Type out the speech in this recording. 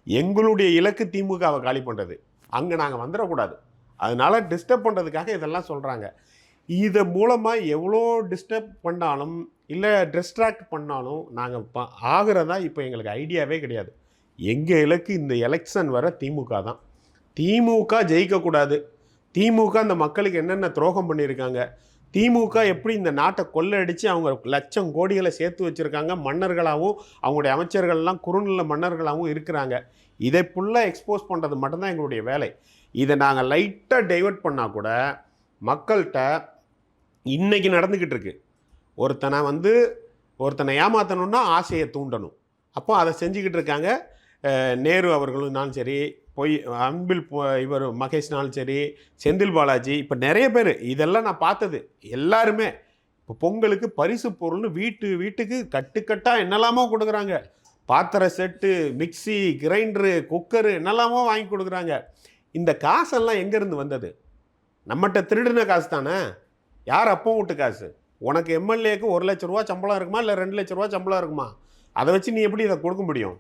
எங்களுடைய இலக்கு திமுகவை காலி பண்ணுறது. அங்கே நாங்கள் வந்துடக்கூடாது. அதனால டிஸ்டர்ப் பண்ணுறதுக்காக இதெல்லாம் சொல்கிறாங்க. இதை மூலமாக எவ்வளோ டிஸ்டர்ப் பண்ணாலும் இல்லை டிஸ்ட்ராக்ட் பண்ணாலும் நாங்கள் ஆகிறதா இப்போ எங்களுக்கு ஐடியாவே கிடையாது. எங்கள் இலக்கு இந்த எலெக்ஷன் வர திமுக தான். திமுக ஜெயிக்கக்கூடாது. திமுக அந்த மக்களுக்கு என்னென்ன துரோகம் பண்ணியிருக்காங்க, திமுக எப்படி இந்த நாட்டை கொள்ளடிச்சு அவங்க லட்சம் கோடிகளை சேர்த்து வச்சுருக்காங்க, மன்னர்களாகவும் அவங்களுடைய அமைச்சர்கள்லாம் குறுநில மன்னர்களாகவும் இருக்கிறாங்க, இதை ஃபுல்லாக எக்ஸ்போஸ் பண்ணுறது மட்டும்தான் எங்களுடைய வேலை. இதை நாங்கள் லைட்டாக டைவெர்ட் பண்ணால் கூட மக்கள்கிட்ட இன்றைக்கி நடந்துக்கிட்டு இருக்கு. ஒருத்தனை ஏமாற்றணுன்னா ஆசையை தூண்டணும். அப்போ அதை செஞ்சுக்கிட்டு இருக்காங்க. நேரு அவர்களும்னாலும் சரி, அன்பில் இவர் மகேஷ்னாலும் சரி, செந்தில் பாலாஜி, இப்போ நிறைய பேர் இதெல்லாம் நான் பார்த்தது. எல்லாருமே இப்போ பொங்கலுக்கு பரிசு பொருள்னு வீட்டுக்கு கட்டுக்கட்டாக என்னெல்லாமோ கொடுக்குறாங்க. பாத்திர செட்டு, மிக்சி, கிரைண்டரு, குக்கரு என்னெல்லாமோ வாங்கி கொடுக்குறாங்க. இந்த காசெல்லாம் எங்கேருந்து வந்தது? நம்மகிட்ட திருடின காசு தானே. யார் அப்போ வீட்டு காசு? உனக்கு எம்எல்ஏக்கு 1 லட்ச ரூபா சம்பளம் இருக்குமா, இல்லை 2 லட்ச ரூபா சம்பளம் இருக்குமா? அதை வச்சு நீ எப்படி இதை கொடுக்க முடியும்?